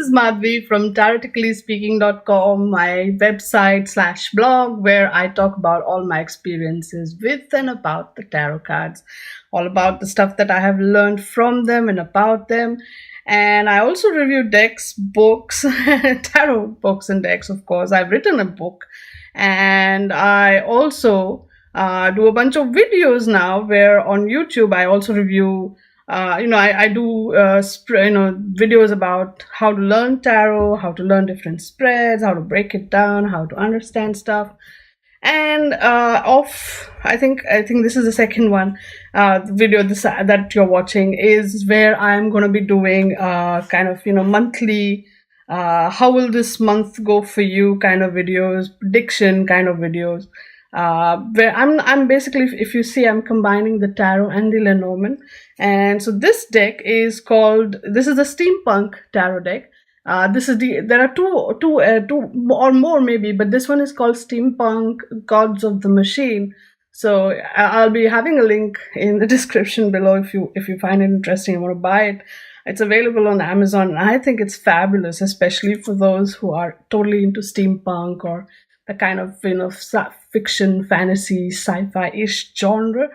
is Madhvi from TaroticallySpeaking.com, my website / blog, where I talk about all my experiences with and about the tarot cards, all about the stuff that I have learned from them and about them. And I also review decks, books, tarot books and decks, of course. I've written a book, and I also do a bunch of videos now where on YouTube I also review I do videos about how to learn tarot, how to learn different spreads, how to break it down, how to understand stuff. And I think this is the second one. The video that you're watching is where I'm going to be doing monthly how will this month go for you kind of videos, prediction kind of videos. Where I'm basically, if you see, I'm combining the tarot and the Lenormand. And so this deck is this is the steampunk tarot deck. There are two or more maybe, but this one is called Steampunk Gods of the Machine. So I'll be having a link in the description below if you find it interesting and want to buy it. It's available on Amazon, and I think it's fabulous, especially for those who are totally into steampunk or the kind of fiction, fantasy, sci-fi-ish genre.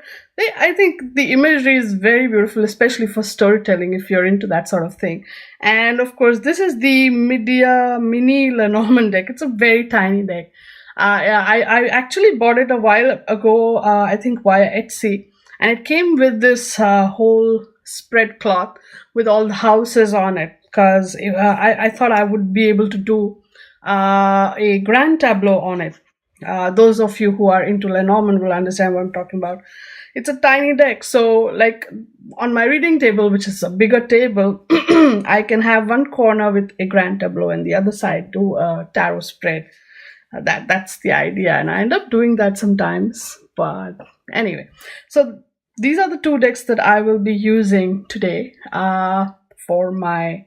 I think the imagery is very beautiful, especially for storytelling if you're into that sort of thing. And of course, this is the mini Lenormand deck. It's a very tiny deck. I actually bought it a while ago, I think via Etsy, and it came with this whole spread cloth with all the houses on it, because I thought I would be able to do a grand tableau on it. Those of you who are into Lenormand will understand what I'm talking about. It's a tiny deck, so like on my reading table, which is a bigger table, I can have one corner with a grand tableau and the other side do a tarot spread. That's the idea, and I end up doing that sometimes. But anyway, so these are the two decks that I will be using today for my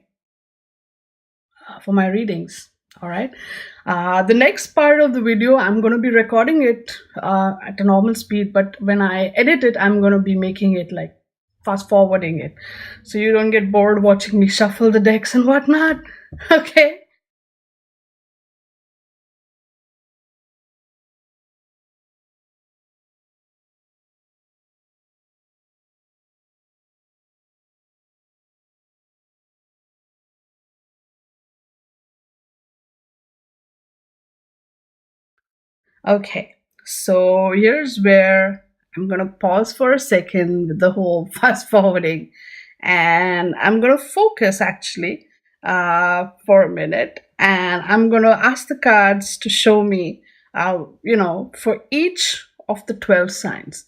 readings. All right. The next part of the video, I'm going to be recording it at a normal speed, but when I edit it, I'm going to be making it like fast forwarding it, so you don't get bored watching me shuffle the decks and whatnot. Okay. Okay, so here's where I'm gonna pause for a second with the whole fast forwarding, and I'm gonna focus actually for a minute, and I'm gonna ask the cards to show me, for each of the 12 signs,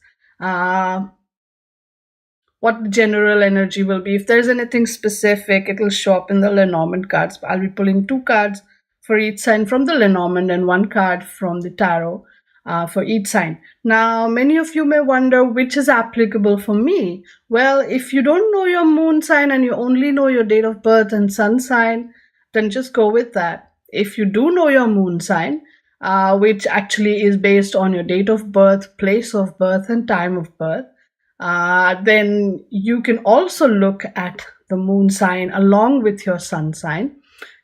what the general energy will be. If there's anything specific, it will show up in the Lenormand cards. I'll be pulling 2 cards for each sign from the Lenormand and 1 card from the tarot for each sign. Now, many of you may wonder which is applicable for me. Well, if you don't know your moon sign and you only know your date of birth and sun sign, then just go with that. If you do know your moon sign, which actually is based on your date of birth, place of birth, and time of birth, then you can also look at the moon sign along with your sun sign.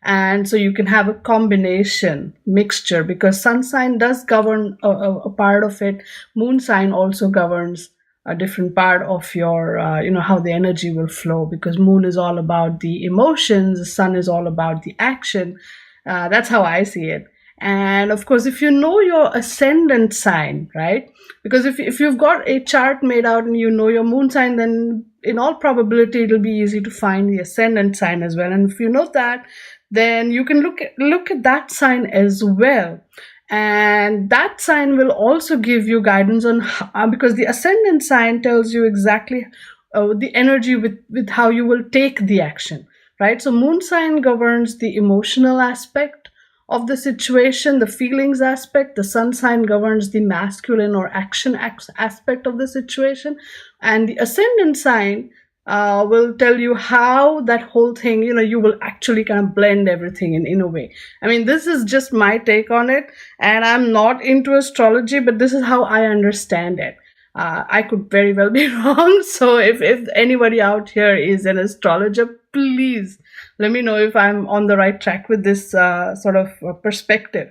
And so you can have a combination mixture, because sun sign does govern a part of it. Moon sign also governs a different part of your, how the energy will flow, because moon is all about the emotions, the sun is all about the action. That's how I see it. And of course, if you know your ascendant sign, right? Because if you've got a chart made out and you know your moon sign, then in all probability, it'll be easy to find the ascendant sign as well. And if you know that, then you can look at that sign as well. And that sign will also give you guidance on how, because the ascendant sign tells you exactly the energy with how you will take the action, right? So moon sign governs the emotional aspect of the situation, the feelings aspect. The sun sign governs the masculine or action aspect of the situation. And the ascendant sign will tell you how that whole thing, you will actually kind of blend everything in a way. I mean, this is just my take on it, and I'm not into astrology, but this is how I understand it. I could very well be wrong. So if anybody out here is an astrologer, please let me know if I'm on the right track with this sort of perspective.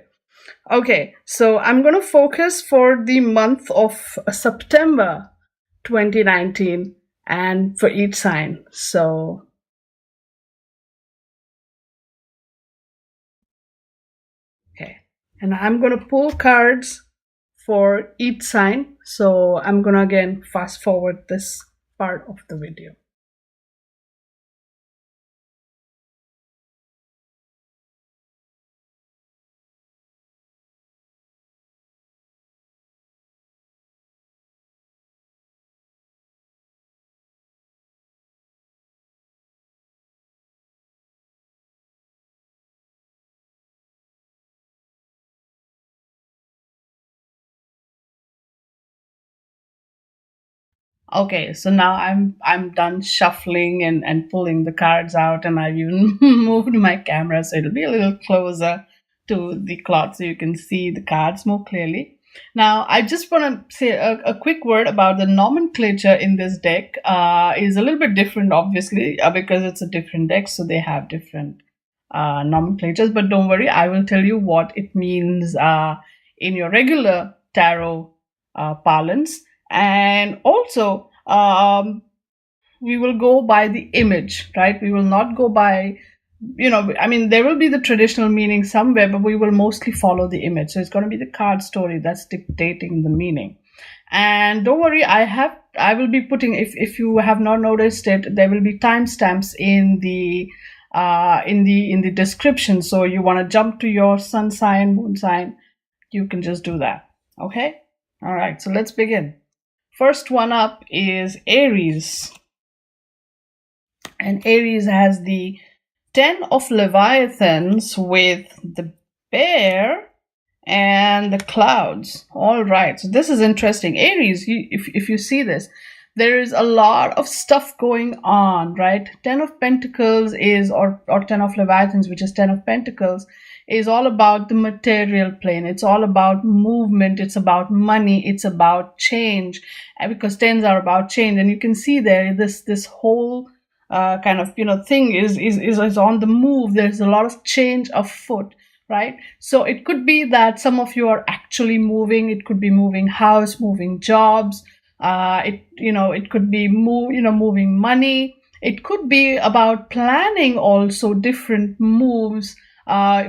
Okay, so I'm going to focus for the month of September 2019 and for each sign. So, okay, and I'm going to pull cards for each sign. So I'm going to again fast forward this part of the video. Okay, so now I'm done shuffling and pulling the cards out, and I've even moved my camera so it'll be a little closer to the cloth so you can see the cards more clearly. Now, I just want to say a quick word about the nomenclature in this deck. Is a little bit different, obviously, because it's a different deck, so they have different nomenclatures. But don't worry, I will tell you what it means in your regular tarot parlance. And also, we will go by the image, right? We will not go by, I mean, there will be the traditional meaning somewhere, but we will mostly follow the image. So it's going to be the card story that's dictating the meaning. And don't worry, I will be putting, if you have not noticed it, there will be timestamps in the description. So you want to jump to your sun sign, moon sign, you can just do that. Okay. All right. So let's begin. First one up is Aries. And Aries has the 10 of Leviathans with the bear and the clouds. All right, so this is interesting. Aries, if you see this, there is a lot of stuff going on, right? 10 of Pentacles is, or 10 of Leviathans, which is 10 of Pentacles, is all about the material plane. It's all about movement. It's about money. It's about change. And because 10s are about change, and you can see there this whole kind of thing is on the move. There's a lot of change afoot, right? So it could be that some of you are actually moving. It could be moving house, moving jobs. It could be moving money. It could be about planning also different moves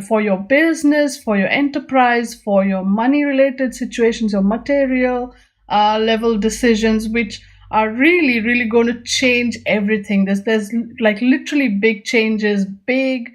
for your business, for your enterprise, for your money related situations, your material level decisions, which are really, really going to change everything. There's like literally big changes, big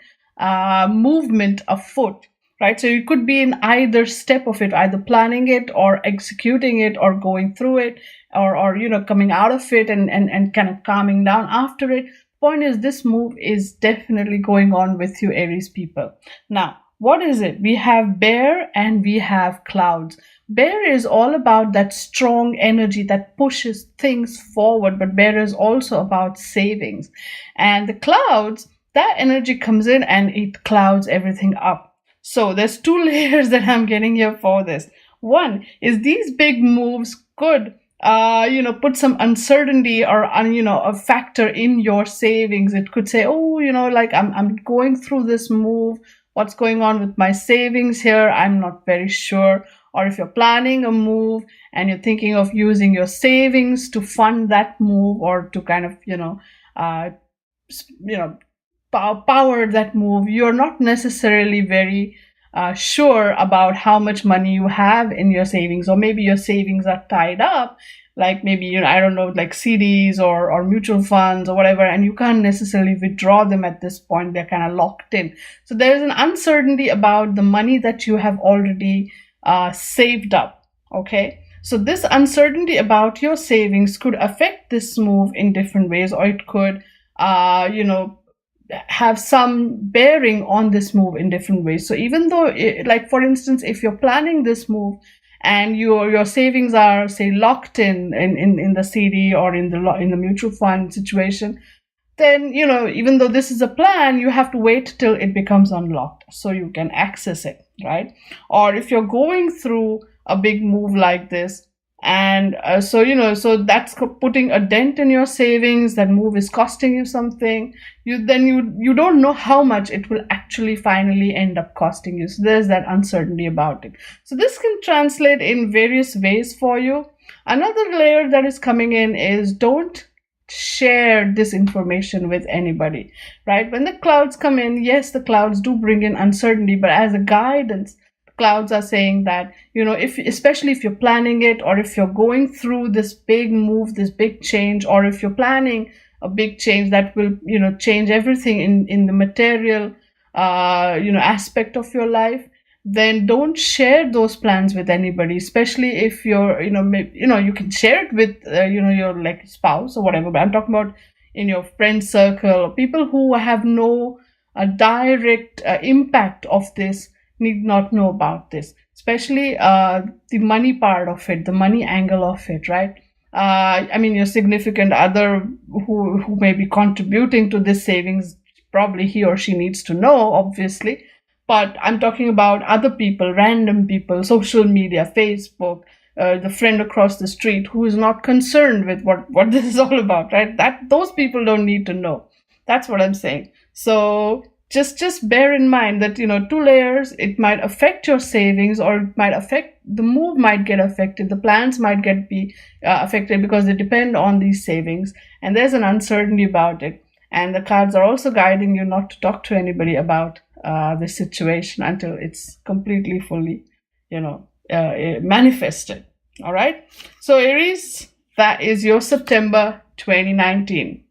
movement afoot, right? So you could be in either step of it, either planning it or executing it or going through it or coming out of it and kind of calming down after it. Point is, this move is definitely going on with you, Aries people. Now, what is it? We have bear and we have clouds. Bear is all about that strong energy that pushes things forward, but bear is also about savings. And the clouds, that energy comes in and it clouds everything up. So there's two layers that I'm getting here for this. One is these big moves could put some uncertainty or a factor in your savings. It could say, like I'm going through this move. What's going on with my savings here? I'm not very sure. Or if you're planning a move and you're thinking of using your savings to fund that move or to kind of power that move, you're not necessarily very sure about how much money you have in your savings, or maybe your savings are tied up, like maybe I don't know, like CDs or mutual funds or whatever, and you can't necessarily withdraw them at this point. They're kind of locked in. So there is an uncertainty about the money that you have already saved up. Okay, so this uncertainty about your savings could affect this move in different ways, or it could have some bearing on this move in different ways. So even though, like for instance, if you're planning this move and your savings are, say, locked in the CD or in the mutual fund situation, then even though this is a plan, you have to wait till it becomes unlocked so you can access it, right? Or if you're going through a big move like this, And so that's putting a dent in your savings. That move is costing you something. You don't know how much it will actually finally end up costing you. So there's that uncertainty about it. So this can translate in various ways for you. Another layer that is coming in is, don't share this information with anybody, right? When the clouds come in, yes, the clouds do bring in uncertainty, but as a guidance, clouds are saying that, especially if you're planning it, or if you're going through this big move, this big change, or if you're planning a big change that will, change everything in the material, aspect of your life, then don't share those plans with anybody, especially if you're, you can share it with, your like spouse or whatever, but I'm talking about in your friend circle, people who have no direct impact of this need not know about this, especially the money part of it, the money angle of it, right? Your significant other who may be contributing to this savings, probably he or she needs to know, obviously. But I'm talking about other people, random people, social media, Facebook, the friend across the street who is not concerned with what this is all about, right? Those people don't need to know. That's what I'm saying. So just bear in mind that, 2 layers, it might affect your savings, or it might affect, the move might get affected, the plans might be affected, because they depend on these savings, and there's an uncertainty about it. And the cards are also guiding you not to talk to anybody about this situation until it's completely, fully, manifested. All right. So Aries, that is your September 2019.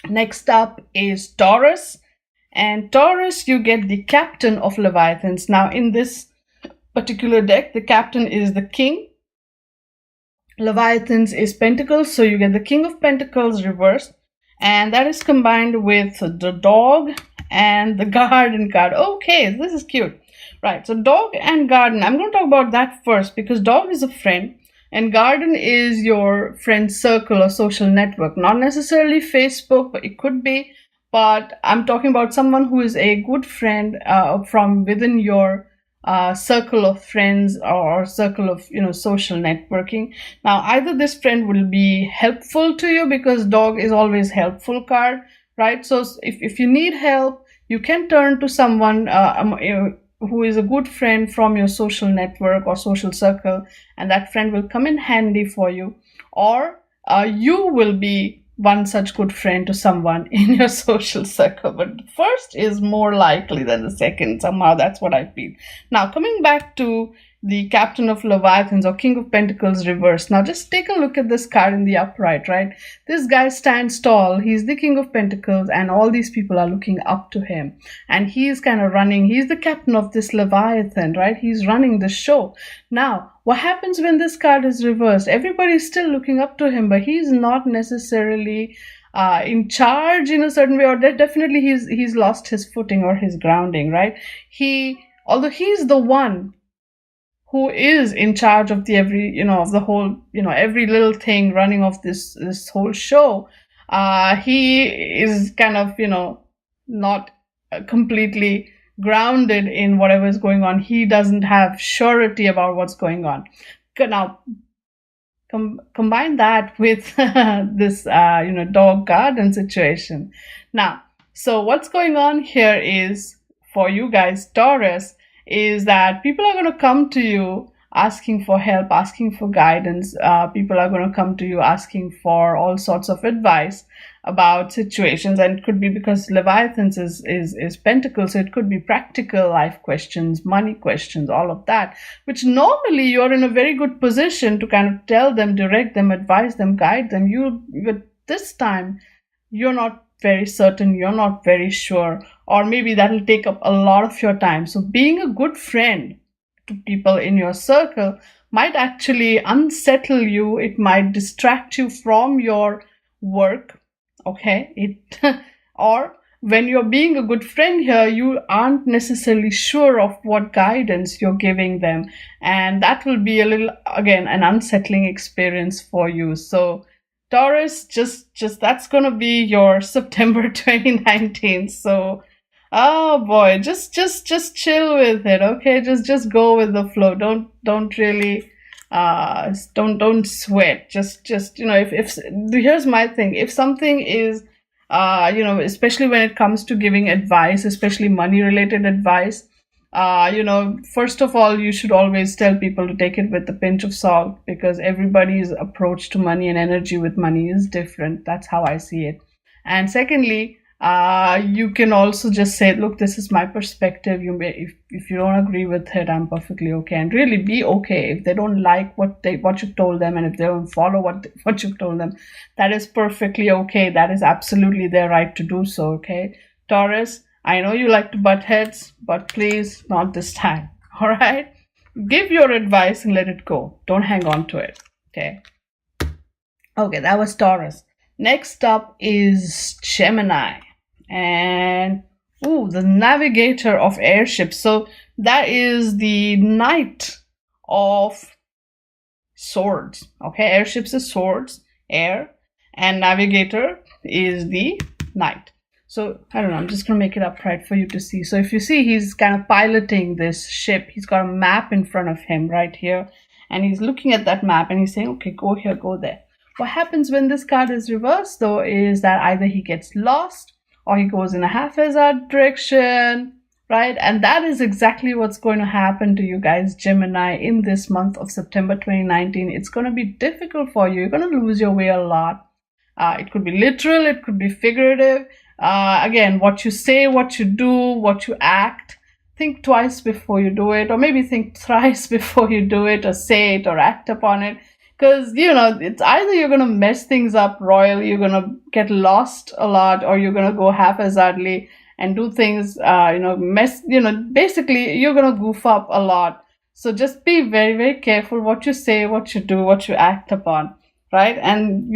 Next up is Taurus. And Taurus, you get the Captain of Leviathans. Now, in this particular deck, the Captain is the King. Leviathans is Pentacles, so you get the King of Pentacles reversed. And that is combined with the Dog and the Garden card. Okay, this is cute. Right, so Dog and Garden. I'm going to talk about that first, because Dog is a friend. And Garden is your friend circle or social network. Not necessarily Facebook, but it could be. But I'm talking about someone who is a good friend from within your circle of friends, or circle of, social networking. Now, either this friend will be helpful to you, because Dog is always helpful card, right? So if you need help, you can turn to someone who is a good friend from your social network or social circle, and that friend will come in handy for you. Or you will be one such good friend to someone in your social circle. But first is more likely than the second. Somehow that's what I feel. Now, coming back to the Captain of Leviathans or King of Pentacles reversed. Now, just take a look at this card in the upright, right? This guy stands tall. He's the King of Pentacles, and all these people are looking up to him. And he's kind of running. He's the captain of this Leviathan, right? He's running the show. Now, what happens when this card is reversed? Everybody's still looking up to him, but he's not necessarily in charge in a certain way, or definitely he's lost his footing or his grounding, right? Although he's the one who is in charge of of the whole, every little thing running of this whole show, he is kind of, not completely grounded in whatever is going on. He doesn't have surety about what's going on. Now, combine that with this, Dog Garden situation. Now, so what's going on here is, for you guys, Taurus, is that people are going to come to you asking for help, asking for guidance. People are going to come to you asking for all sorts of advice about situations, and it could be because Leviathans is Pentacles, so it could be practical life questions, money questions, all of that, which normally you're in a very good position to kind of tell them, direct them, advise them, guide them. But this time you're not very certain, you're not very sure, or maybe that'll take up a lot of your time. So being a good friend to people in your circle might actually unsettle you. It might distract you from your work. Okay, or when you're being a good friend here, you aren't necessarily sure of what guidance you're giving them, and that will be a little, again, an unsettling experience for you. So Taurus, just that's gonna be your September 2019. So, oh boy, just chill with it. Okay, just go with the flow. Don't really Don't sweat. Just if here's my thing. If something is especially when it comes to giving advice, especially money related advice, first of all, you should always tell people to take it with a pinch of salt, because everybody's approach to money and energy with money is different. That's how I see it. And secondly, you can also just say, look, this is my perspective. You may, if you don't agree with it, I'm perfectly okay. And really be okay. If they don't like what you've told them, and if they don't follow what you've told them, that is perfectly okay. That is absolutely their right to do so. Okay, Taurus, I know you like to butt heads, but please not this time. All right, give your advice and let it go. Don't hang on to it. Okay, that was Taurus. Next up is Gemini, and the navigator of airships. So that is the Knight of Swords. Okay, airships is swords, air, and navigator is the Knight. So I don't know, I'm just gonna make it up right for you to see. So if you see, he's kind of piloting this ship. He's got a map in front of him right here, and he's looking at that map and he's saying, okay, go here, go there. What happens when this card is reversed, though, is that either he gets lost or he goes in a haphazard direction, right? And that is exactly what's going to happen to you guys, Gemini, in this month of September 2019. It's going to be difficult for you. You're going to lose your way a lot. It could be literal, it could be figurative. Again, what you say, what you do, what you act, think twice before you do it, or maybe think thrice before you do it, or say it, or act upon it. Because, it's either you're going to mess things up royally, you're going to get lost a lot, or you're going to go haphazardly and do things, basically you're going to goof up a lot. So just be very, very careful what you say, what you do, what you act upon, right? And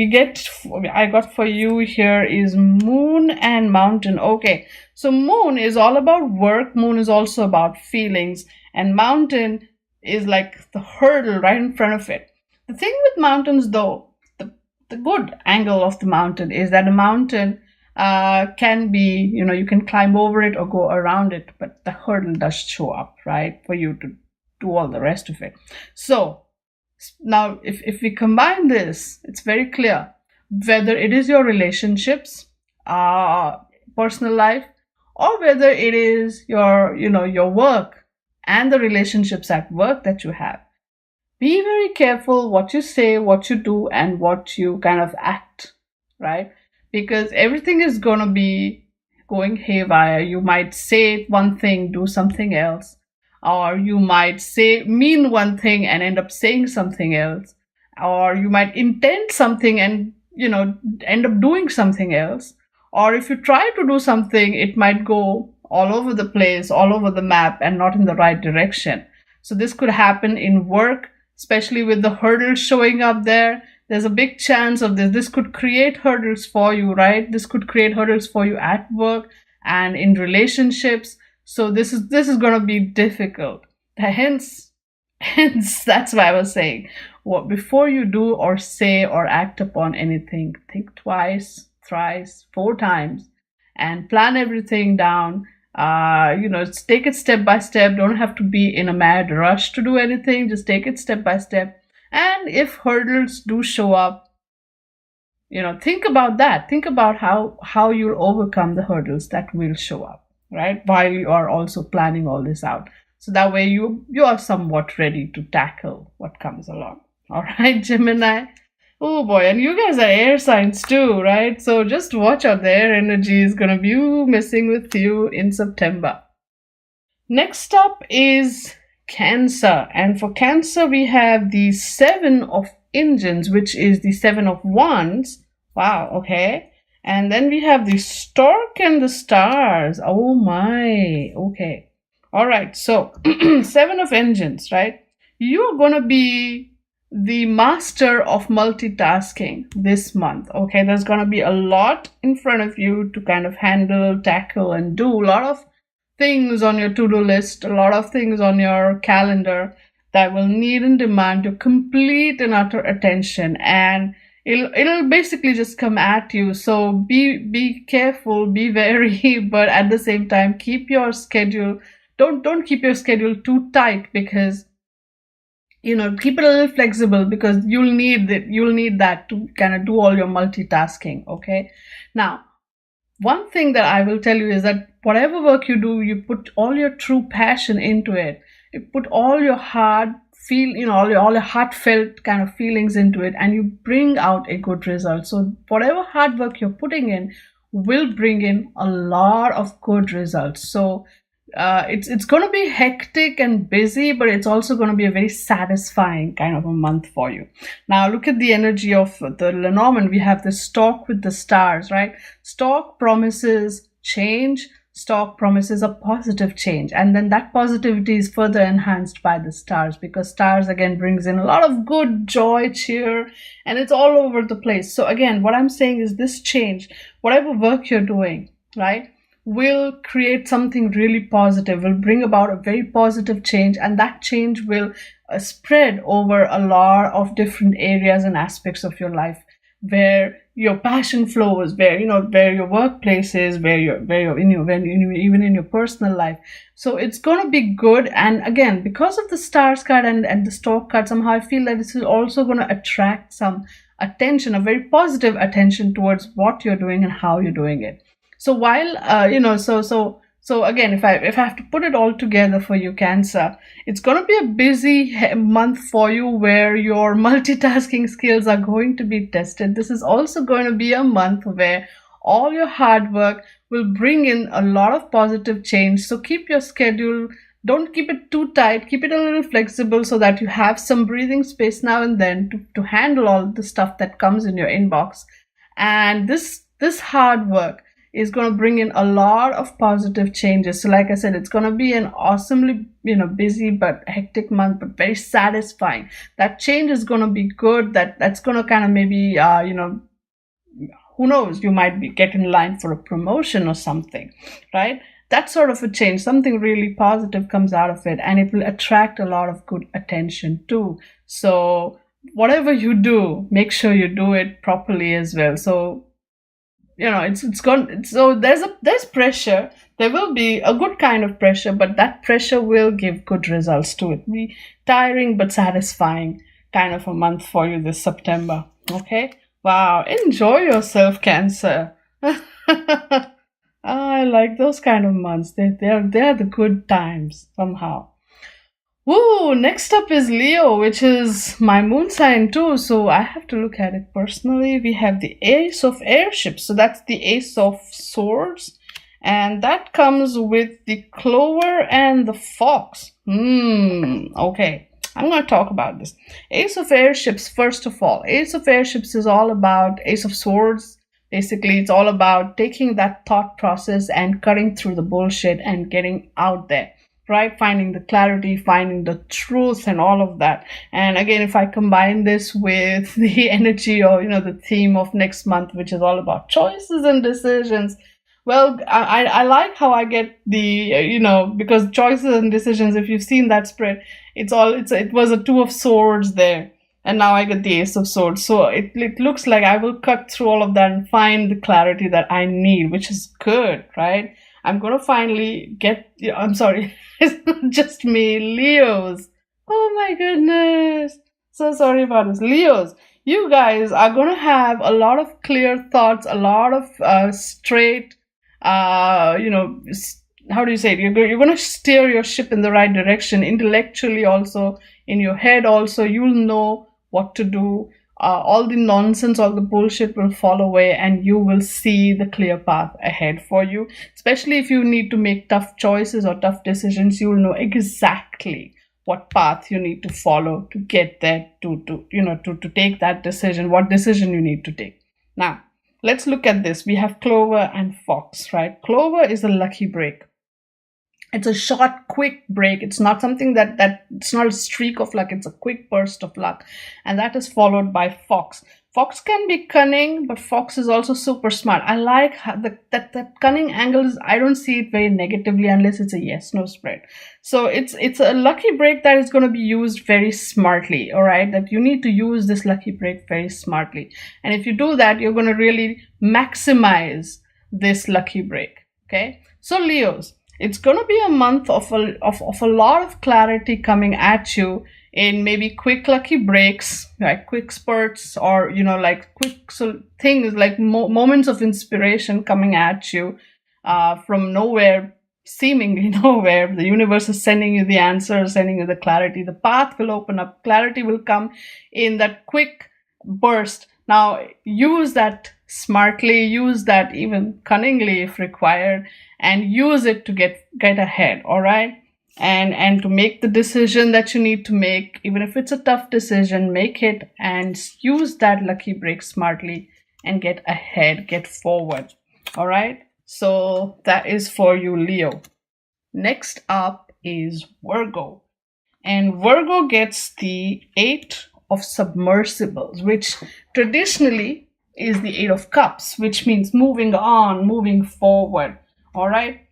I got for you here is Moon and Mountain. Okay, so Moon is all about work. Moon is also about feelings. And Mountain is like the hurdle right in front of it. The thing with mountains, though, the good angle of the mountain is that a mountain can be, you can climb over it or go around it, but the hurdle does show up, right, for you to do all the rest of it. So now, if we combine this, it's very clear whether it is your relationships, personal life, or whether it is your work and the relationships at work that you have. Be very careful what you say, what you do, and what you kind of act, right? Because everything is going to be going haywire. You might say one thing, do something else. Or you might mean one thing and end up saying something else. Or you might intend something and, end up doing something else. Or if you try to do something, it might go all over the place, all over the map, and not in the right direction. So this could happen in work, especially with the hurdles showing up there. There's a big chance of this. This could create hurdles for you, right? This could create hurdles for you at work and in relationships. So this is going to be difficult. Hence, that's why I was saying, before you do or say or act upon anything, think twice, thrice, 4 times, and plan everything down. Take it step by step. Don't have to be in a mad rush to do anything. Just take it step by step. And if hurdles do show up, think about that. Think about how you'll overcome the hurdles that will show up, right? While you are also planning all this out. So that way you are somewhat ready to tackle what comes along. All right, Gemini. Oh boy, and you guys are air signs too, right? So just watch out, their energy is going to be messing with you in September. Next up is Cancer. And for Cancer, we have the 7 of Engines, which is the 7 of Wands. Wow, okay. And then we have the Stork and the Stars. Oh my, okay. All right, so 7 of Engines, right? You're going to be the master of multitasking this month. Okay, there's going to be a lot in front of you to kind of handle, tackle, and do. A lot of things on your to-do list, a lot of things on your calendar that will need and demand your complete and utter attention, and it'll basically just come at you. So be careful, be wary, but at the same time keep your schedule. Don't keep your schedule too tight, because keep it a little flexible, because you'll need that to kind of do all your multitasking. Okay, now one thing that I will tell you is that whatever work you do, you put all your true passion into it. You put all your all your heartfelt kind of feelings into it, and you bring out a good result. So whatever hard work you're putting in will bring in a lot of good results. So it's going to be hectic and busy, but it's also going to be a very satisfying kind of a month for you. Now look at the energy of the Lenormand. We have the Stork with the stars, right? Stork promises change. Stork promises a positive change, and then that positivity is further enhanced by the stars, because stars again brings in a lot of good joy, cheer, and it's all over the place. So again, what I'm saying is this change, whatever work you're doing, right, will create something really positive, will bring about a very positive change, and that change will spread over a lot of different areas and aspects of your life, where your passion flows, where your workplace is, even in your personal life. So it's going to be good. And again, because of the stars card and the Stork card, somehow I feel that this is also going to attract some attention, a very positive attention towards what you're doing and how you're doing it. So while so again, if I have to put it all together for you, Cancer, it's going to be a busy month for you, where your multitasking skills are going to be tested. This is also going to be a month where all your hard work will bring in a lot of positive change. So keep your schedule, don't keep it too tight, keep it a little flexible, so that you have some breathing space now and then to handle all the stuff that comes in your inbox. And this hard work is going to bring in a lot of positive changes. So like I said, it's going to be an awesomely, busy but hectic month, but very satisfying. That change is going to be good. That's going to kind of maybe, who knows, you might get in line for a promotion or something, right? That sort of a change, something really positive comes out of it, and it will attract a lot of good attention too. So whatever you do, make sure you do it properly as well. So so there's pressure. There will be a good kind of pressure, but that pressure will give good results to it. Be tiring but satisfying kind of a month for you this September. Okay, wow, enjoy yourself, Cancer. I like those kind of months. They're the good times somehow. Woo! Next up is Leo, which is my moon sign too, so I have to look at it personally. We have the Ace of Airships, so that's the Ace of Swords, and that comes with the Clover and the Fox. Okay, I'm going to talk about this. Ace of Airships, first of all. Ace of Airships is all about Ace of Swords. Basically, it's all about taking that thought process and cutting through the bullshit and getting out there. Right, finding the clarity, finding the truth, and all of that. And again, if I combine this with the energy or the theme of next month, which is all about choices and decisions, well, I like how I get the because choices and decisions, if you've seen that spread, it was a Two of Swords there, and now I get the Ace of Swords. So it looks like I will cut through all of that and find the clarity that I need, which is good, right? I'm going to finally I'm sorry, it's not just me, Leos. Oh my goodness. So sorry about this. Leos, you guys are going to have a lot of clear thoughts, a lot of straight, how do you say it? You're going to steer your ship in the right direction. Intellectually also, in your head also, you'll know what to do. All the nonsense, all the bullshit will fall away, and you will see the clear path ahead for you. Especially if you need to make tough choices or tough decisions, you will know exactly what path you need to follow to get there, to take that decision, what decision you need to take. Now, let's look at this. We have Clover and Fox, right? Clover is a lucky break. It's a short, quick break. It's not something it's not a streak of luck. It's a quick burst of luck. And that is followed by Fox. Fox can be cunning, but Fox is also super smart. I like that cunning angle. I don't see it very negatively unless it's a yes-no spread. So it's a lucky break that is going to be used very smartly, all right? That you need to use this lucky break very smartly. And if you do that, you're going to really maximize this lucky break, okay? So Leos, it's going to be a month of a lot of clarity coming at you in maybe quick lucky breaks, like quick spurts, or like quick things like moments of inspiration coming at you from nowhere, seemingly nowhere. The universe is sending you the answers, sending you the clarity. The path will open up. Clarity will come in that quick burst. Now, use that smartly, use that even cunningly if required, and use it to get ahead, all right? And to make the decision that you need to make, even if it's a tough decision, make it and use that lucky break smartly and get ahead, get forward, all right? So that is for you, Leo. Next up is Virgo. And Virgo gets the 8 of submersibles, which traditionally is the 8 of cups, which means moving on, moving forward, all right?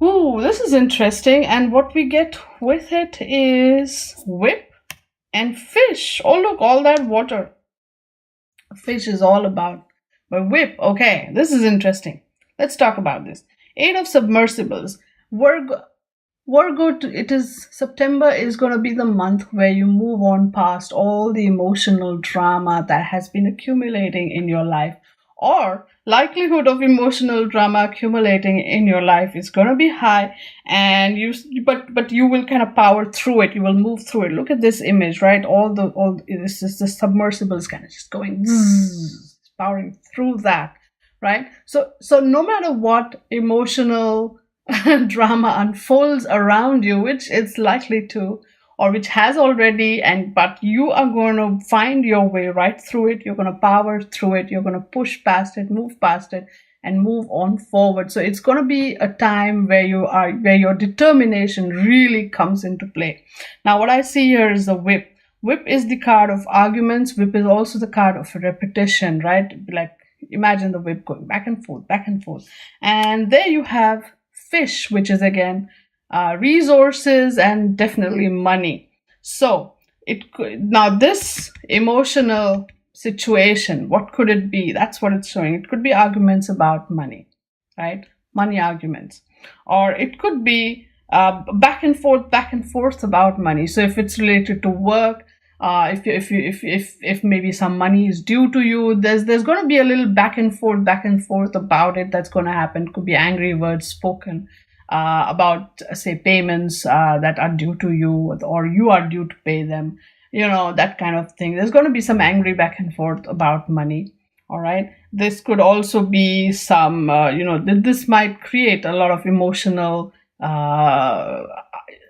Ooh, this is interesting. And what we get with it is whip and fish. Oh, look, all that water. Fish is all about. But whip, okay, this is interesting. Let's talk about this. 8 of submersibles. Virgo, September is going to be the month where you move on past all the emotional drama that has been accumulating in your life, or likelihood of emotional drama accumulating in your life is going to be high, and but you will kind of power through it. You will move through it. Look at this image, right? This is the submersibles kind of just going powering through that, right? So no matter what emotional drama unfolds around you, which it's likely to, or which has already, but you are going to find your way right through it. You're going to power through it. You're going to push past it, move past it, and move on forward. So it's going to be a time where your determination really comes into play. Now, what I see here is the whip. Whip is the card of arguments. Whip is also the card of repetition, right? Like, imagine the whip going back and forth, back and forth. And there you have fish, which is again resources and definitely money. So now this emotional situation, what could it be? That's what it's showing. It could be arguments about money, right? Money arguments, or it could be back and forth about money. So if it's related to work, if maybe some money is due to you, there's going to be a little back and forth about it. That's going to happen. Could be angry words spoken about, say, payments that are due to you, or you are due to pay them, that kind of thing. There's going to be some angry back and forth about money, all right? This could also be some this might create a lot of emotional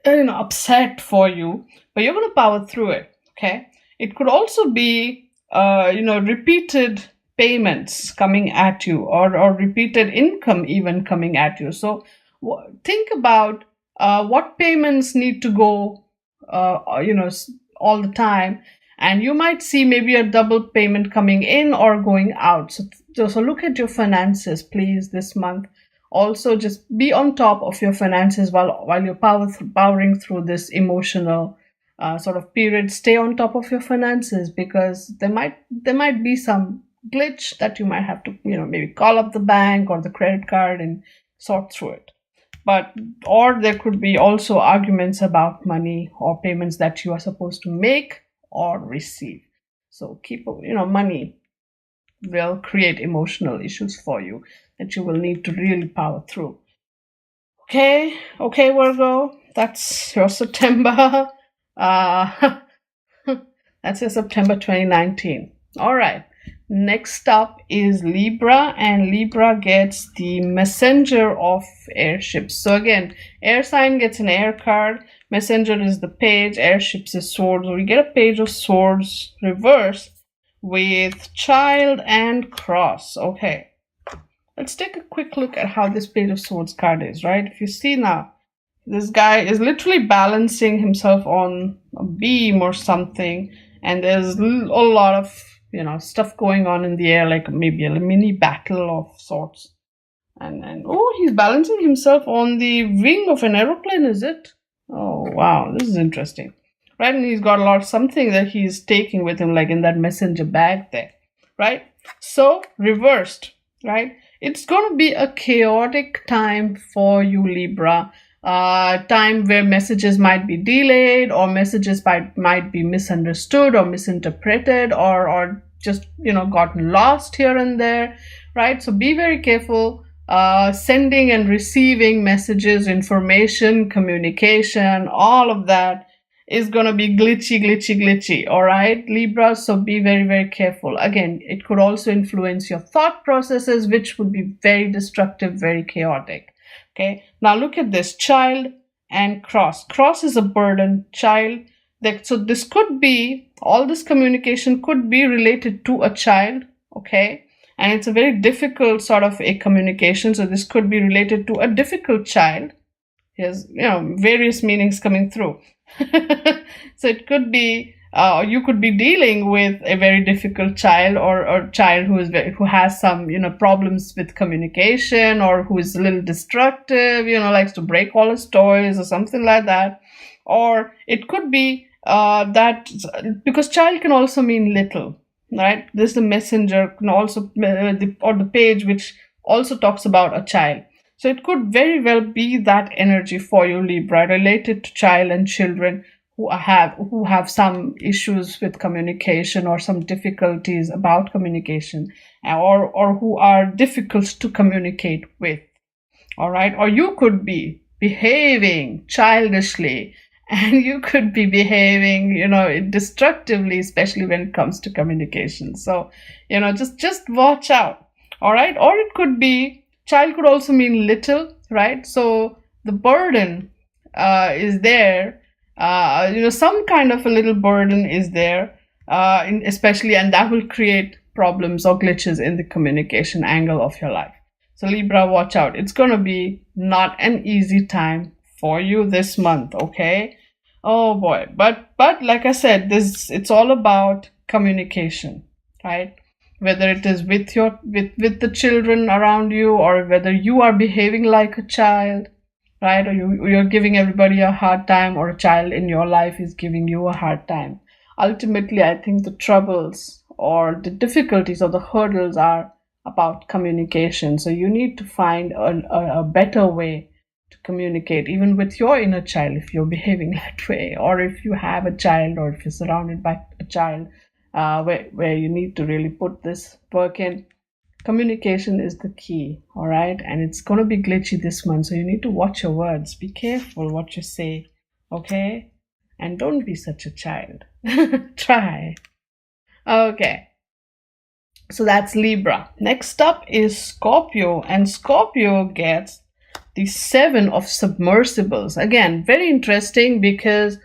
upset for you, but you're going to power through it. Okay, it could also be, repeated payments coming at you, or repeated income even coming at you. So think about what payments need to go, all the time, and you might see maybe a double payment coming in or going out. So look at your finances, please, this month. Also, just be on top of your finances while you're powering through this emotional sort of period. Stay on top of your finances, because there might be some glitch that you might have to maybe call up the bank or the credit card and sort through it. Or there could be also arguments about money or payments that you are supposed to make or receive. So money will create emotional issues for you that you will need to really power through. Okay, Virgo, that's your September. That's your September 2019. All right. Next up is Libra, and Libra gets the messenger of airships. So again, air sign gets an air card. Messenger is the page. Airships is swords. We get a page of swords reverse with child and cross. Okay. Let's take a quick look at how this page of swords card is, right? If you see now, this guy is literally balancing himself on a beam or something, and there's a lot of stuff going on in the air, like maybe a mini battle of sorts. And he's balancing himself on the wing of an aeroplane, is it? Oh wow, this is interesting, right? And he's got a lot of something that he's taking with him, like in that messenger bag there, right? So reversed, right? It's going to be a chaotic time for you, Libra. time where messages might be delayed, or messages might be misunderstood or misinterpreted, or just, gotten lost here and there, right? So be very careful. Sending and receiving messages, information, communication, all of that is going to be glitchy, all right, Libra? So be very, very careful. Again, it could also influence your thought processes, which would be very destructive, very chaotic. Okay, now look at this, child and cross. Cross is a burden, child. So this could be, all this communication could be related to a child, okay? And it's a very difficult sort of a communication. So this could be related to a difficult child. Here's, various meanings coming through. So it could be, you could be dealing with a very difficult child, or child who has some, problems with communication, or who is a little destructive, likes to break all his toys or something like that. Or it could be that, because child can also mean little, right? This is the messenger, can also, or the page, which also talks about a child. So it could very well be that energy for you, Libra, related to child and children who have some issues with communication, or some difficulties about communication, or who are difficult to communicate with. All right. Or you could be behaving childishly, and you could be behaving, destructively, especially when it comes to communication. So, just watch out. All right. Or it could be, child could also mean little, right? So the burden is there. Some kind of a little burden is there, especially, and that will create problems or glitches in the communication angle of your life. So Libra, watch out. It's going to be not an easy time for you this month, okay? Oh boy. But like I said, it's all about communication, right? Whether it is with with the children around you, or whether you are behaving like a child, right? Or you're giving everybody a hard time, or a child in your life is giving you a hard time. Ultimately, I think the troubles or the difficulties or the hurdles are about communication. So you need to find a better way to communicate, even with your inner child, if you're behaving that way, or if you have a child, or if you're surrounded by a child, where you need to really put this work in. Communication is the key, all right? And it's going to be glitchy this month, so you need to watch your words. Be careful what you say, okay? And don't be such a child. Try. Okay. So that's Libra. Next up is Scorpio, and Scorpio gets the 7 of submersibles. Again, very interesting, because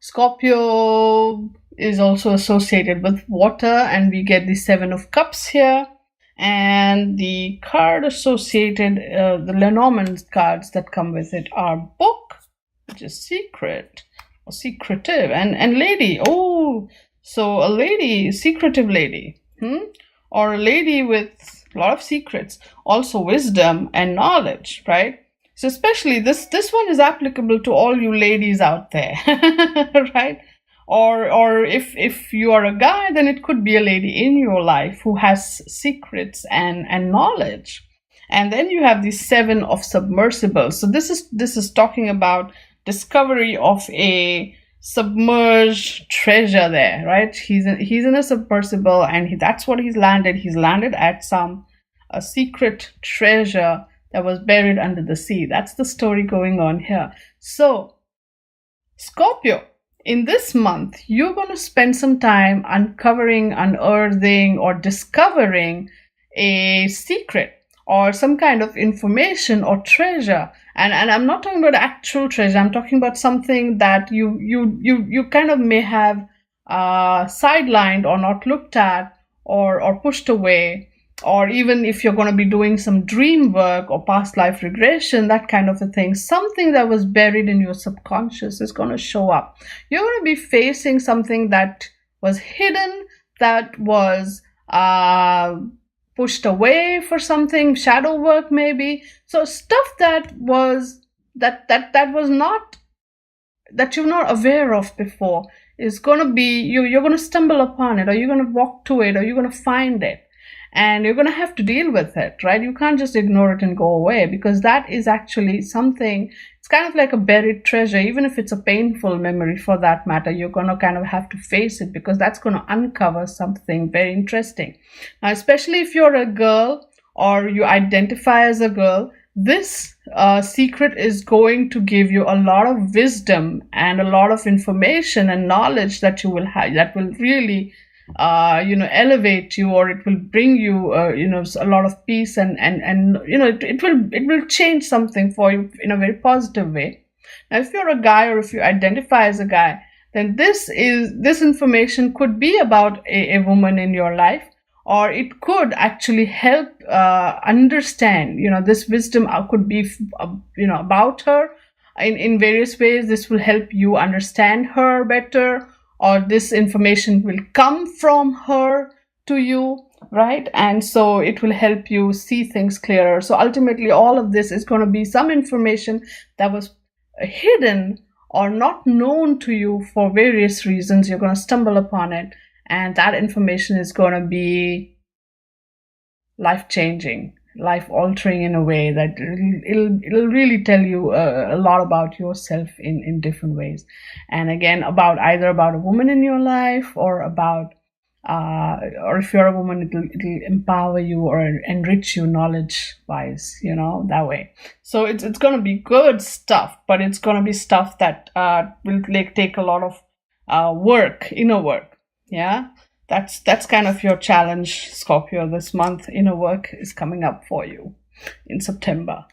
Scorpio is also associated with water, and we get the 7 of cups here, and the card associated, the Lenormand cards that come with it are book, which is secret or secretive, and lady. Oh, so a lady, secretive lady, or a lady with a lot of secrets. Also wisdom and knowledge, right? So especially this one is applicable to all you ladies out there, right? Or if you are a guy, then it could be a lady in your life who has secrets and knowledge. And then you have the 7 of submersibles. So this is talking about discovery of a submerged treasure there, right? He's in a submersible, and that's what he's landed. He's landed at a secret treasure that was buried under the sea. That's the story going on here. So Scorpio, in this month, you're going to spend some time uncovering, unearthing, or discovering a secret, or some kind of information or treasure. And I'm not talking about actual treasure. I'm talking about something that you kind of may have sidelined, or not looked at, or pushed away. Or even if you're going to be doing some dream work or past life regression, that kind of a thing, something that was buried in your subconscious is going to show up. You're going to be facing something that was hidden, that was pushed away for something, shadow work maybe. So stuff that was not, that you're not aware of before, is going to be, you're going to stumble upon it, or you're going to walk to it, or you're going to find it. and you're going to have to deal with it, right? You can't just ignore it and go away, because that is actually something, it's kind of like a buried treasure. Even if it's a painful memory for that matter, you're going to kind of have to face it, because that's going to uncover something very interesting. Now, especially if you're a girl or you identify as a girl, this secret is going to give you a lot of wisdom and a lot of information and knowledge that you will have, that will really elevate you, or it will bring you a lot of peace, and it will change something for you in a very positive way. Now, if you're a guy, or if you identify as a guy, then this information could be about a woman in your life, or it could actually help understand, this wisdom could be about her in various ways. This will help you understand her better, or this information will come from her to you, right? And so it will help you see things clearer. So ultimately, all of this is going to be some information that was hidden or not known to you for various reasons. You're going to stumble upon it, and that information is going to be life-changing, life-altering in a way that it'll really tell you a lot about yourself in different ways. And again, either about a woman in your life, or or if you're a woman, it'll empower you or enrich you knowledge-wise, that way. So it's going to be good stuff, but it's going to be stuff that will take a lot of inner work. Yeah. That's kind of your challenge, Scorpio, this month. Inner work is coming up for you in September.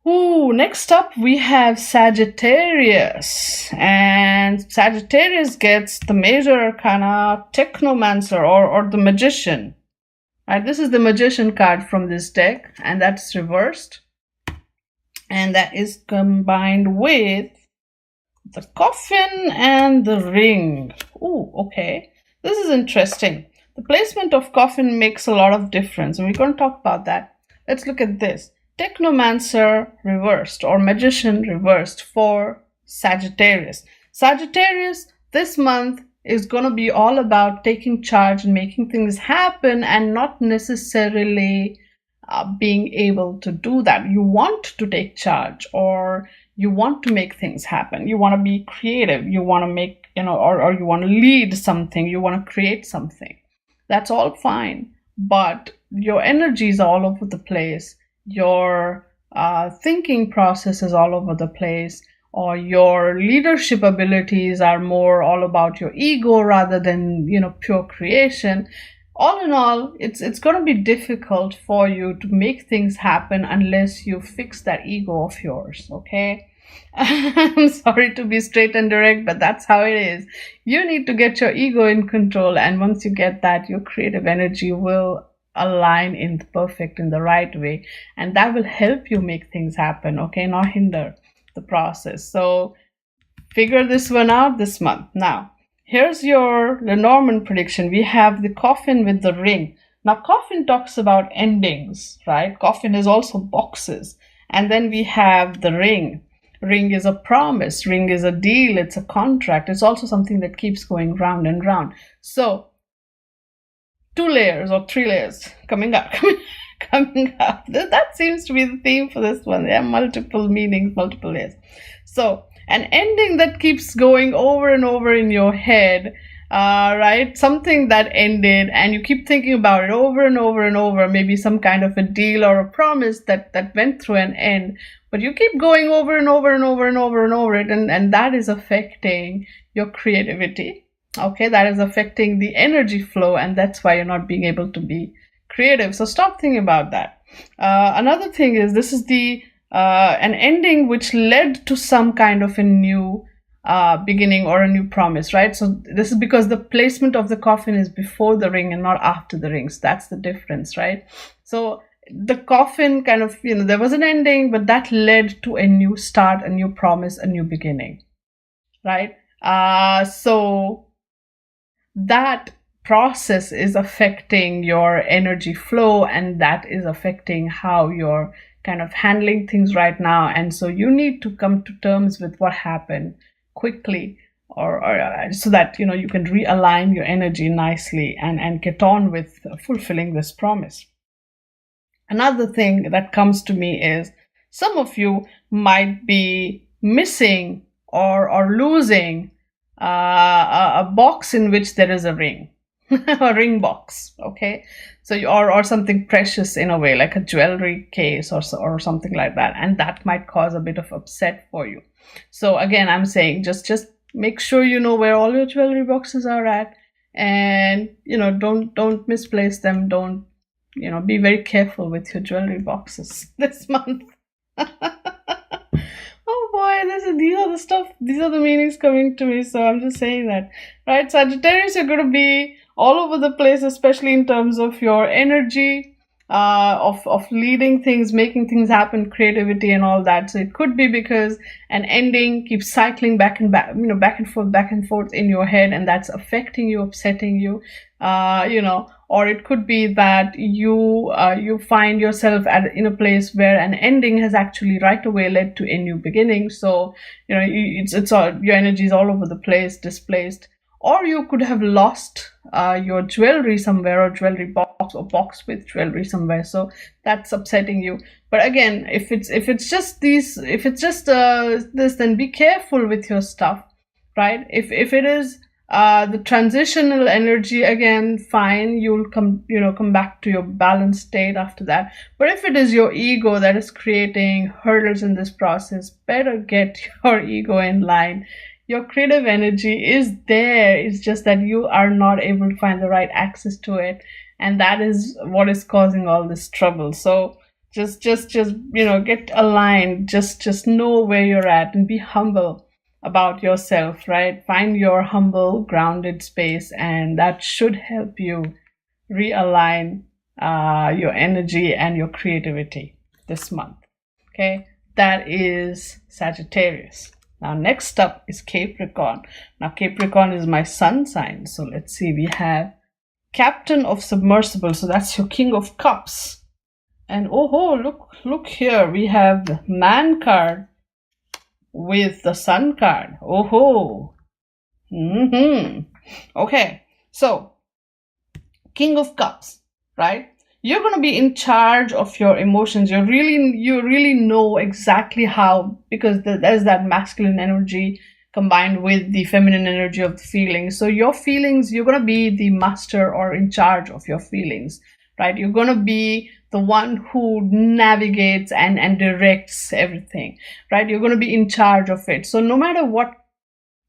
Ooh, next up we have Sagittarius. And Sagittarius gets the major arcana Technomancer, or the Magician. Right, this is the Magician card from this deck, and that's reversed. And that is combined with the Coffin and the Ring. Ooh, okay. This is interesting. The placement of Coffin makes a lot of difference, and we're going to talk about that. Let's look at this. Technomancer reversed, or Magician reversed, for Sagittarius. Sagittarius this month is going to be all about taking charge and making things happen, and not necessarily being able to do that. You want to take charge, or you want to make things happen. You want to be creative. You want to make, or you want to lead something. You want to create something. That's all fine. But your energy is all over the place. Your thinking process is all over the place. Or your leadership abilities are more all about your ego rather than, pure creation. All in all, it's going to be difficult for you to make things happen unless you fix that ego of yours, okay? I'm sorry to be straight and direct, but that's how it is. You need to get your ego in control, and once you get that, your creative energy will align in the right way, and that will help you make things happen, okay? Not hinder the process. So figure this one out this month. Now, here's your Lenormand prediction. We have the Coffin with the Ring. Now, Coffin talks about endings, right? Coffin is also boxes. And then we have the Ring. Ring is a promise. Ring is a deal. It's a contract. It's also something that keeps going round and round. So 2 layers or 3 layers coming up. Coming up. That seems to be the theme for this one. There are multiple meanings, multiple layers. So an ending that keeps going over and over in your head, right? Something that ended and you keep thinking about it over and over and over. Maybe some kind of a deal or a promise that went through an end. But you keep going over and over and over and over and over it, and that is affecting your creativity. Okay, that is affecting the energy flow, and that's why you're not being able to be creative. So stop thinking about that. Another thing is, this is an ending which led to some kind of a new beginning or a new promise, right? So this is because the placement of the Coffin is before the Ring and not after the rings. That's the difference, right? So the Coffin kind of, there was an ending, but that led to a new start, a new promise, a new beginning, right? So that process is affecting your energy flow, and that is affecting how you're kind of handling things right now. And so you need to come to terms with what happened quickly, so that you can realign your energy nicely and get on with fulfilling this promise. Another thing that comes to me is some of you might be missing or losing a box in which there is a ring, a ring box. Okay, so or something precious in a way, like a jewelry case or something like that, and that might cause a bit of upset for you. So again, I'm saying just make sure you know where all your jewelry boxes are at, and don't misplace them. Don't be very careful with your jewelry boxes this month. Oh boy, these are the meanings coming to me, so I'm just saying that, right? Sagittarius, you're going to be all over the place, especially in terms of your energy, of leading things, making things happen, creativity and all that. So it could be because an ending keeps cycling back and back and forth in your head, and that's affecting you, upsetting you, or it could be that you find yourself in a place where an ending has actually right away led to a new beginning. So it's all, your energy is all over the place, displaced. Or you could have lost your jewelry somewhere, or jewelry box, or box with jewelry somewhere. So that's upsetting you. But again, if it's just this, then be careful with your stuff, right? If it is the transitional energy, again, fine, you'll come back to your balanced state after that. But if it is your ego that is creating hurdles in this process, better get your ego in line. Your creative energy is there. It's just that you are not able to find the right access to it, and that is what is causing all this trouble. So just get aligned. Just know where you're at and be humble about yourself, right? Find your humble, grounded space, and that should help you realign your energy and your creativity this month. Okay, that is Sagittarius. Now, next up is Capricorn. Now, Capricorn is my sun sign. So let's see, we have Captain of Submersible. So that's your King of Cups. And look here. We have the Man card with the Sun card. Okay, so King of Cups, right? You're going to be in charge of your emotions. You really know exactly how, because there's that masculine energy combined with the feminine energy of the feelings. So your feelings, you're going to be the master or in charge of your feelings, right? You're going to be the one who navigates and directs everything, right? You're going to be in charge of it. So no matter what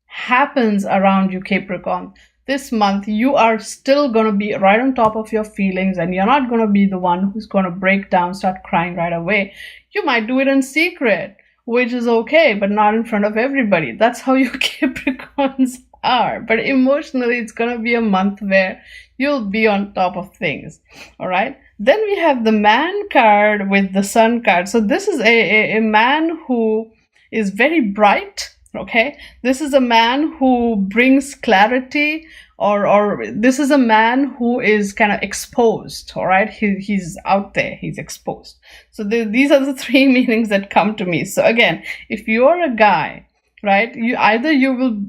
happens around you, Capricorn, this month, you are still going to be right on top of your feelings, and you're not going to be the one who's going to break down, start crying right away. You might do it in secret, which is okay, but not in front of everybody. That's how you Capricorns are. But emotionally, it's going to be a month where you'll be on top of things. All right. Then we have the Man card with the Sun card. So this is a man who is very bright. Okay, this is a man who brings clarity, or this is a man who is kind of exposed. All right, he's out there, he's exposed. So these are the three meanings that come to me. So again, if you're a guy, right, you'll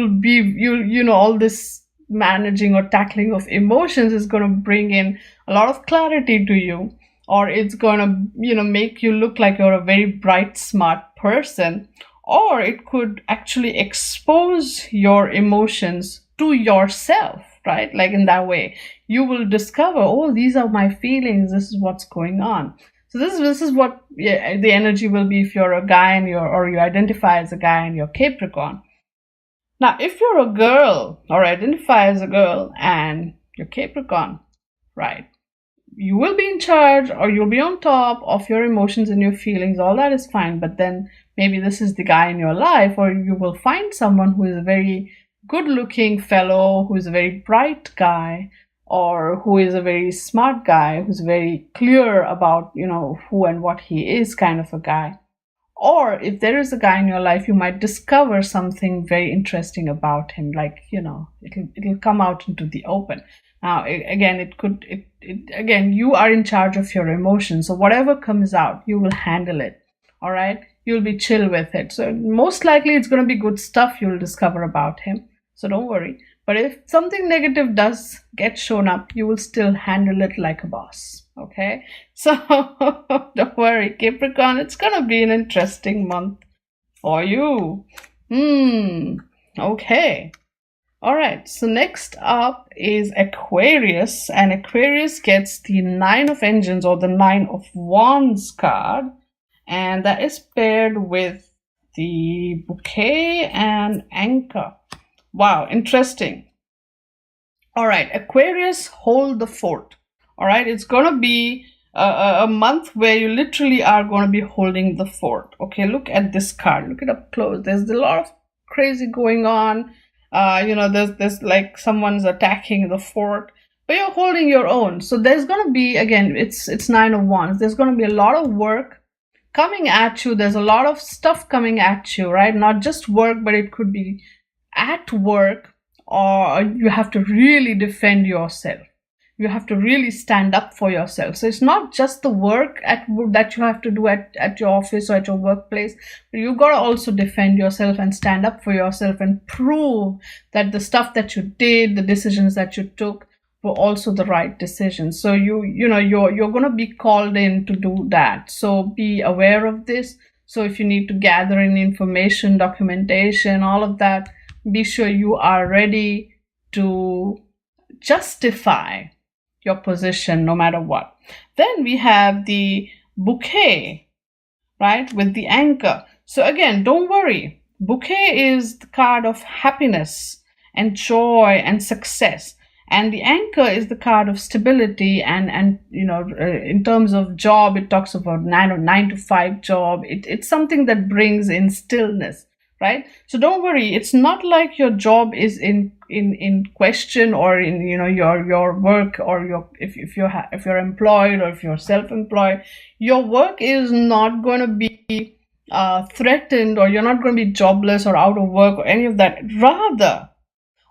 be all this managing or tackling of emotions is going to bring in a lot of clarity to you, or it's going to make you look like you're a very bright, smart person. Or it could actually expose your emotions to yourself, right? Like in that way, you will discover, oh, these are my feelings. This is what's going on. So this is what the energy will be if you're a guy and you identify as a guy and you're Capricorn. Now, if you're a girl or identify as a girl and you're Capricorn, right? You will be in charge, or you'll be on top of your emotions and your feelings. All that is fine. But then maybe this is the guy in your life, or you will find someone who is a very good looking fellow, who is a very bright guy, or who is a very smart guy, who's very clear about, who and what he is, kind of a guy. Or if there is a guy in your life, you might discover something very interesting about him, like, it'll come out into the open. Now, again, again, you are in charge of your emotions. So whatever comes out, you will handle it. All right. you'll be chill with it. So most likely it's going to be good stuff you'll discover about him. So don't worry. But if something negative does get shown up, you will still handle it like a boss. Okay? So don't worry, Capricorn, it's going to be an interesting month for you. Okay. All right, so next up is Aquarius, and Aquarius gets the Nine of Engines or the Nine of Wands card, and that is paired with the Bouquet and Anchor. Wow, interesting. All right, Aquarius, hold the fort. All right, it's going to be a month where you literally are going to be holding the fort. Okay, look at this card. Look it up close. There's a lot of crazy going on. There's like someone's attacking the fort, but you're holding your own. So there's going to be, again, it's Nine of Wands. There's going to be a lot of work coming at you. There's a lot of stuff coming at you, right? Not just work, but it could be at work, or you have to really defend yourself. You have to really stand up for yourself. So it's not just the work that you have to do at your office or at your workplace, but you got to also defend yourself and stand up for yourself and prove that the stuff that you did, the decisions that you took, were also the right decisions. So you're going to be called in to do that. So be aware of this. So if you need to gather in information, documentation, all of that, be sure you are ready to justify your position no matter what. Then we have the Bouquet, right, with the Anchor. So again, don't worry. Bouquet is the card of happiness and joy and success. And the Anchor is the card of stability and in terms of job, it talks about 9 to 5 job. It's something that brings in stillness, right? So don't worry. It's not like your job is in question, or in your work, or if you're employed or if you're self-employed, your work is not going to be threatened, or you're not going to be jobless or out of work or any of that. Rather,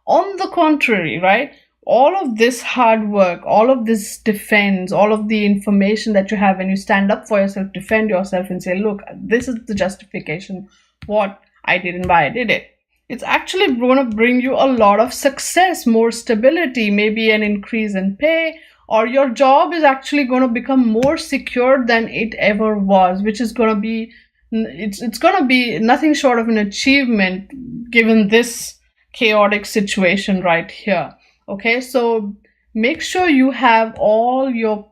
on the contrary, right? All of this hard work, all of this defense, all of the information that you have, when you stand up for yourself, defend yourself and say, look, this is the justification, what I did and why I did it. It's actually going to bring you a lot of success, more stability, maybe an increase in pay, or your job is actually going to become more secure than it ever was, which is going to be, it's going to be nothing short of an achievement given this chaotic situation right here. Okay, so make sure you have all your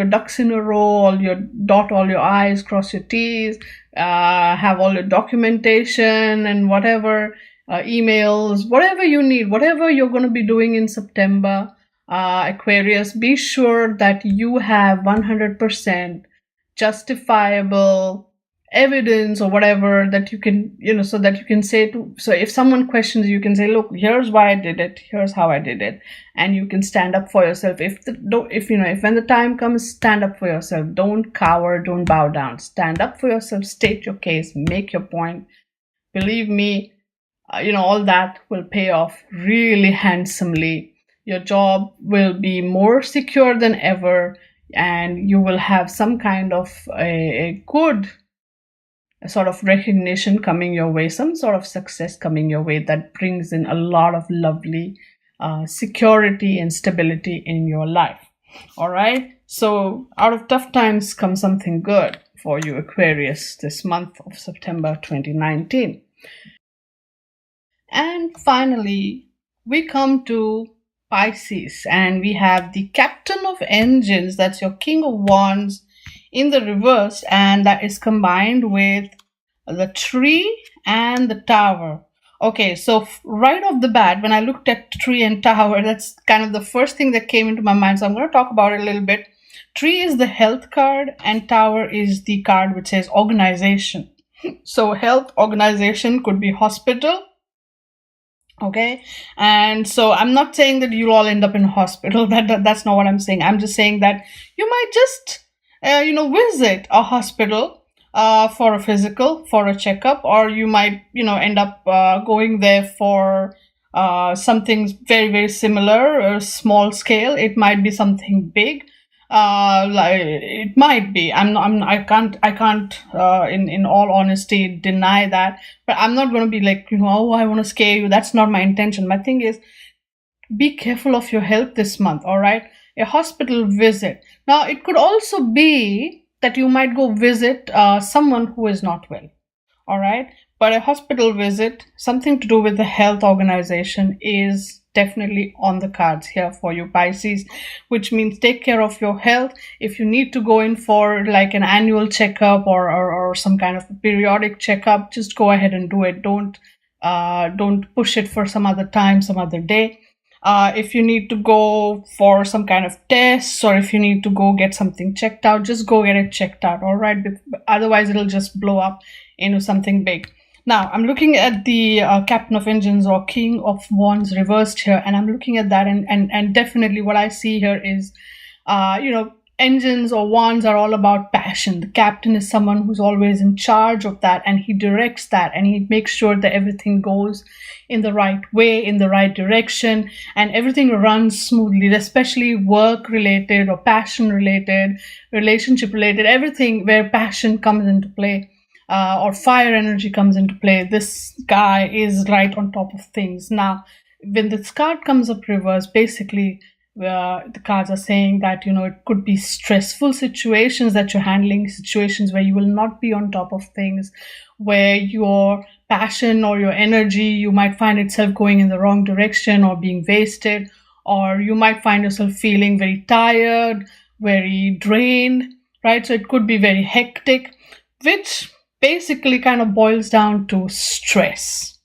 ducks in a row, dot all your I's, cross your T's, have all your documentation and whatever, emails, whatever you need, whatever you're going to be doing in September, Aquarius, be sure that you have 100% justifiable evidence or whatever that you can, so that you can say so if someone questions you can say, look, here's why I did it, here's how I did it, and you can stand up for yourself. If when the time comes, stand up for yourself. Don't cower, don't bow down. Stand up for yourself, state your case, make your point. Believe me, all that will pay off really handsomely. Your job will be more secure than ever, and you will have some kind of a good sort of recognition coming your way, some sort of success coming your way that brings in a lot of lovely security and stability in your life. All right, so out of tough times comes something good for you, Aquarius, this month of September 2019. And finally, we come to Pisces, and we have the Captain of Engines, that's your King of Wands, in the reverse, and that is combined with the Tree and the Tower. Okay, so right off the bat, when I looked at Tree and Tower, that's kind of the first thing that came into my mind. So I'm going to talk about it a little bit. Tree is the health card, and Tower is the card which says organization. So health, organization could be hospital. Okay, and so I'm not saying that you'll all end up in hospital. That's not what I'm saying. I'm just saying that you might just visit a hospital for a physical, for a checkup, or you might, end up going there for something very, very similar, or small scale. It might be something big. Like it might be. I can't. In all honesty, deny that. But I'm not going to be like, oh, I want to scare you. That's not my intention. My thing is, be careful of your health this month. All right, a hospital visit. Now, it could also be that you might go visit someone who is not well. All right, but a hospital visit, something to do with the health organization, is definitely on the cards here for you, Pisces, which means take care of your health. If you need to go in for like an annual checkup or some kind of a periodic checkup, just go ahead and do it. Don't push it for some other time, some other day. If you need to go for some kind of tests, or if you need to go get something checked out, just go get it checked out. All right, otherwise it'll just blow up into something big. Now, I'm looking at the Captain of Engines or King of Wands reversed here, and I'm looking at that, and definitely what I see here is, engines or wands are all about passion. The captain is someone who's always in charge of that, and he directs that, and he makes sure that everything goes in the right way, in the right direction, and everything runs smoothly, especially work related or passion related, relationship related, everything where passion comes into play. Or fire energy comes into play. This guy is right on top of things. Now, when this card comes up reverse, basically the cards are saying that, it could be stressful situations that you're handling, situations where you will not be on top of things, where your passion or your energy, you might find itself going in the wrong direction or being wasted, or you might find yourself feeling very tired, very drained, right? So it could be very hectic, which basically kind of boils down to stress,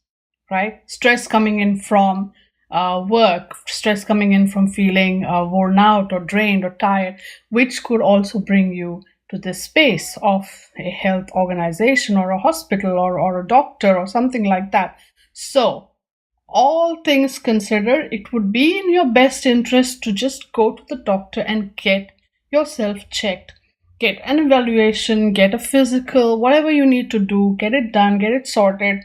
right? Stress coming in from work, stress coming in from feeling worn out or drained or tired, which could also bring you to this space of a health organization or a hospital or a doctor or something like that. So, all things considered, it would be in your best interest to just go to the doctor and get yourself checked. Get an evaluation, get a physical, whatever you need to do, get it done, get it sorted,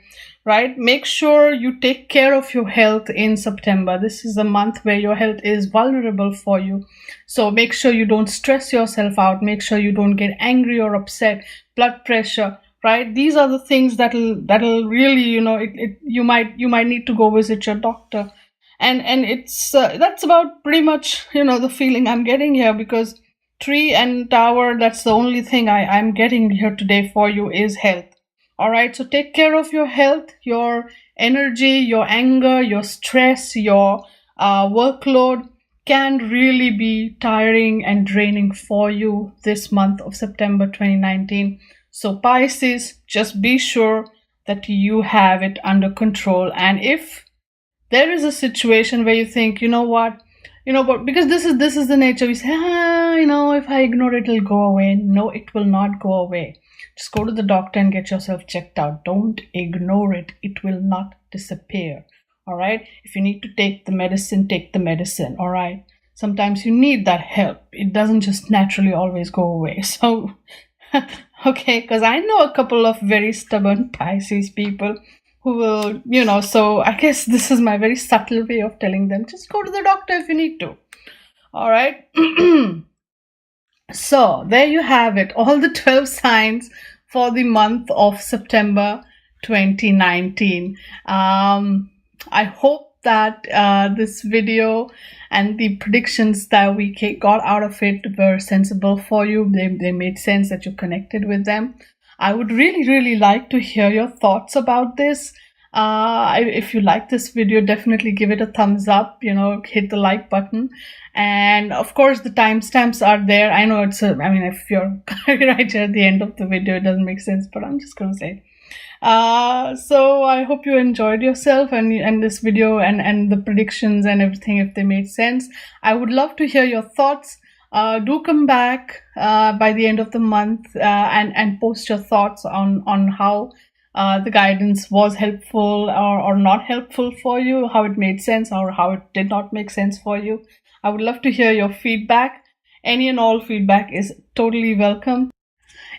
right? Make sure you take care of your health in September. This is a month where your health is vulnerable for you. So make sure you don't stress yourself out. Make sure you don't get angry or upset, blood pressure, right? These are the things that'll really, you might need to go visit your doctor. And it's, that's about pretty much, the feeling I'm getting here, because Tree and Tower, that's the only thing I'm getting here today for you is health. All right, so take care of your health, your energy, your anger, your stress, your workload can really be tiring and draining for you this month of September 2019. So Pisces, just be sure that you have it under control. And if there is a situation where you think, but because this is the nature, we say, if I ignore it, it'll go away. No, it will not go away. Just go to the doctor and get yourself checked out. Don't ignore it. It will not disappear. All right. If you need to take the medicine, take the medicine. All right. Sometimes you need that help. It doesn't just naturally always go away. So, okay, because I know a couple of very stubborn Pisces people who will, so I guess this is my very subtle way of telling them, just go to the doctor if you need to. All right. So there you have it, all the 12 signs for the month of September 2019. I hope that this video and the predictions that we got out of it were sensible for you. They made sense, that you connected with them. I would really, really like to hear your thoughts about this. If you like this video, definitely give it a thumbs up, hit the like button. And of course, the timestamps are there. I know if you're right here at the end of the video, it doesn't make sense, but I'm just going to say. So I hope you enjoyed yourself and this video and the predictions and everything, if they made sense. I would love to hear your thoughts. Do come back by the end of the month and post your thoughts on how the guidance was helpful or not helpful for you, how it made sense or how it did not make sense for you. I would love to hear your feedback. Any and all feedback is totally welcome.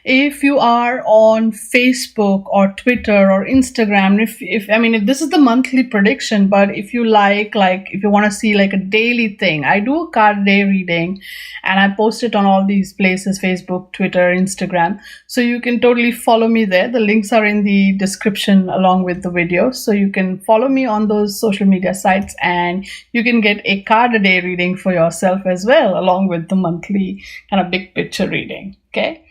if you are on Facebook or Twitter or Instagram, if this is the monthly prediction, but if you if you want to see like a daily thing, I do a card day reading and I post it on all these places, Facebook, Twitter, Instagram. So you can totally follow me there. The links are in the description along with the video. So you can follow me on those social media sites and you can get a card a day reading for yourself as well, along with the monthly kind of big picture reading. Okay.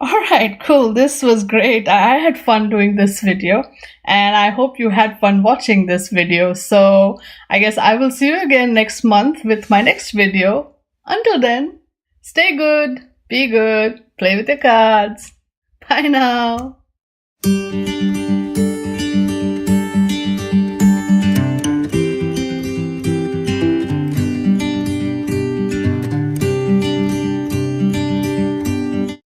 All right, cool. This was great. I had fun doing this video and I hope you had fun watching this video. So I guess I will see you again next month with my next video. Until then, stay good, be good, play with your cards. Bye now.